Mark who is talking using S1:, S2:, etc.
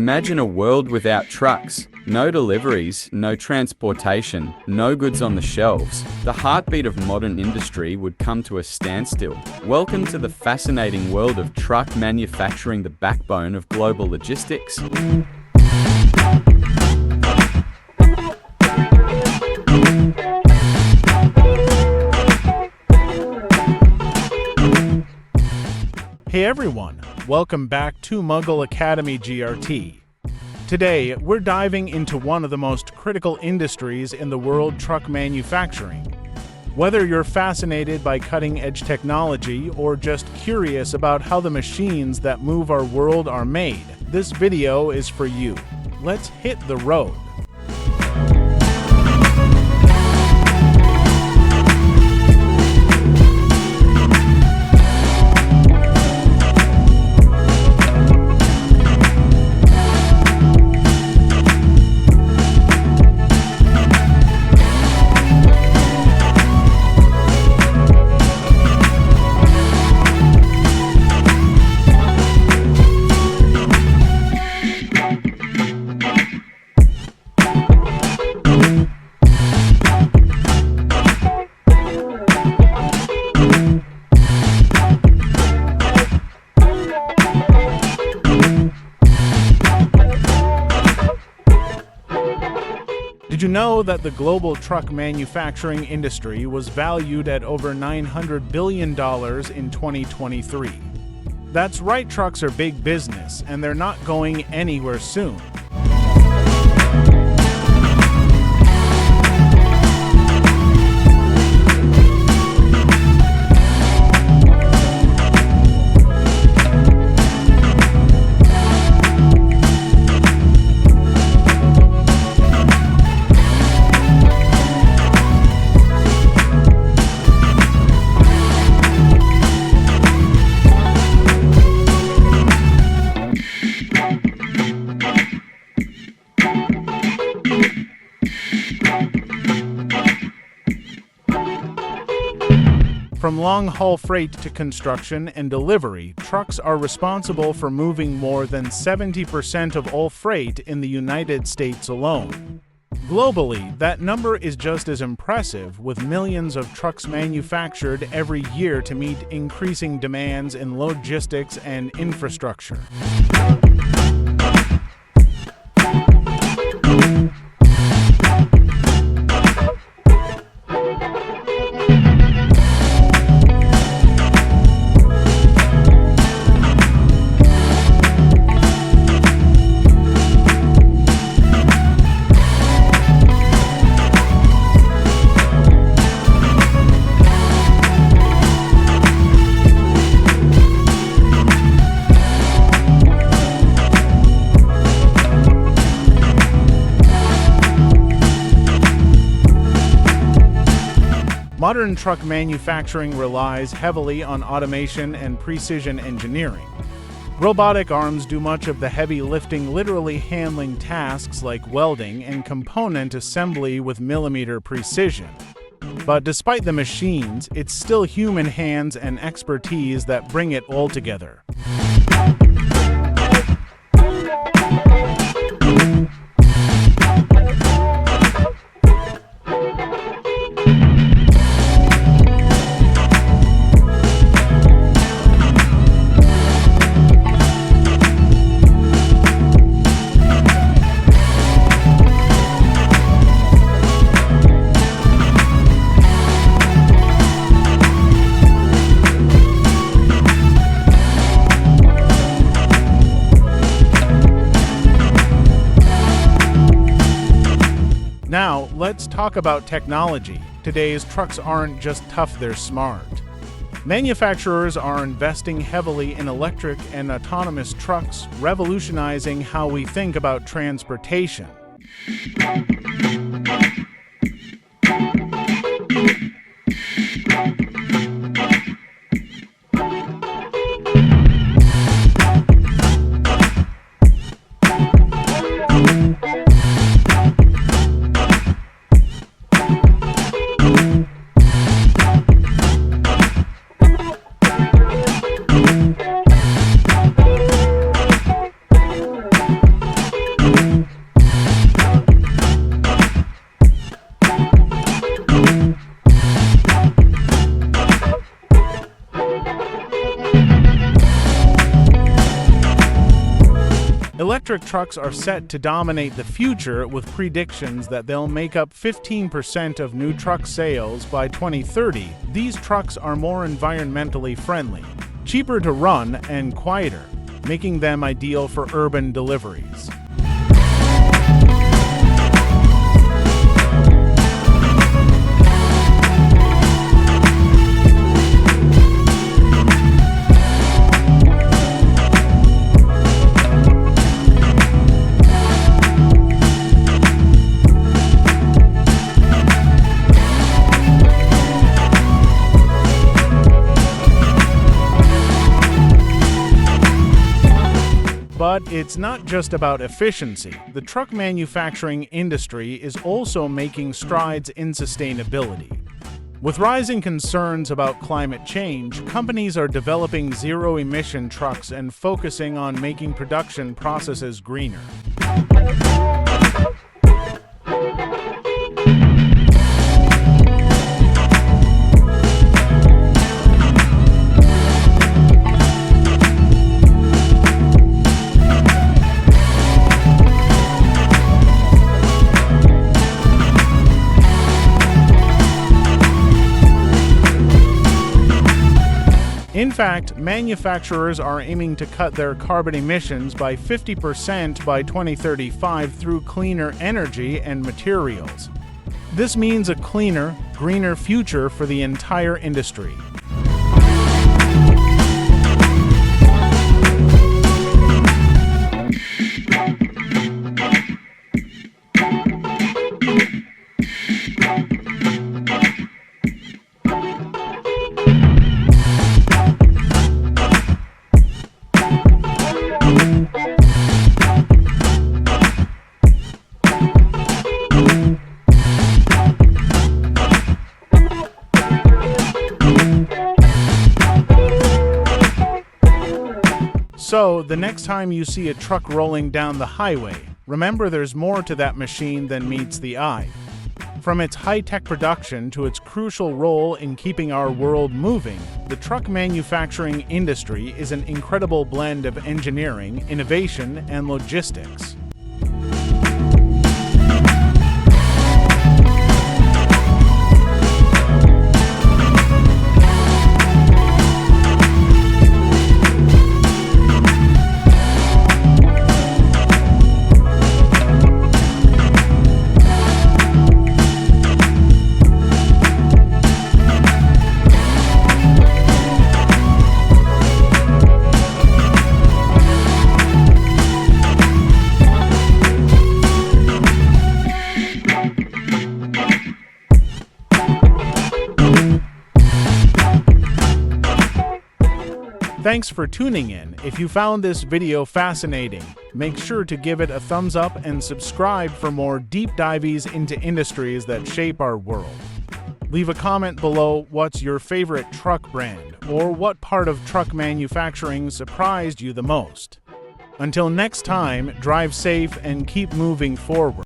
S1: Imagine a world without trucks. No deliveries, no transportation, no goods on the shelves. The heartbeat of modern industry would come to a standstill. Welcome to the fascinating world of truck manufacturing, the backbone of global logistics.
S2: Hey everyone, welcome back to Mughal Academy GRT. Today, we're diving into one of the most critical industries in the world, truck manufacturing. Whether you're fascinated by cutting-edge technology or just curious about how the machines that move our world are made, this video is for you. Let's hit the road. Did you know that the global truck manufacturing industry was valued at over $900 billion in 2023? That's right, trucks are big business, and they're not going anywhere soon. From long-haul freight to construction and delivery, trucks are responsible for moving more than 70% of all freight in the United States alone. Globally, that number is just as impressive, with millions of trucks manufactured every year to meet increasing demands in logistics and infrastructure. Modern truck manufacturing relies heavily on automation and precision engineering. Robotic arms do much of the heavy lifting, literally handling tasks like welding and component assembly with millimeter precision. But despite the machines, it's still human hands and expertise that bring it all together. Now, let's talk about technology. Today's trucks aren't just tough, they're smart. Manufacturers are investing heavily in electric and autonomous trucks, revolutionizing how we think about transportation. Electric trucks are set to dominate the future with predictions that they'll make up 15% of new truck sales by 2030. These trucks are more environmentally friendly, cheaper to run, and quieter, making them ideal for urban deliveries. But it's not just about efficiency. The truck manufacturing industry is also making strides in sustainability. With rising concerns about climate change, companies are developing zero-emission trucks and focusing on making production processes greener. In fact, manufacturers are aiming to cut their carbon emissions by 50% by 2035 through cleaner energy and materials. This means a cleaner, greener future for the entire industry. So, the next time you see a truck rolling down the highway, remember there's more to that machine than meets the eye. From its high-tech production to its crucial role in keeping our world moving, the truck manufacturing industry is an incredible blend of engineering, innovation, and logistics. Thanks for tuning in. If you found this video fascinating, make sure to give it a thumbs up and subscribe for more deep dives into industries that shape our world. Leave a comment below what's your favorite truck brand, or what part of truck manufacturing surprised you the most. Until next time, drive safe and keep moving forward.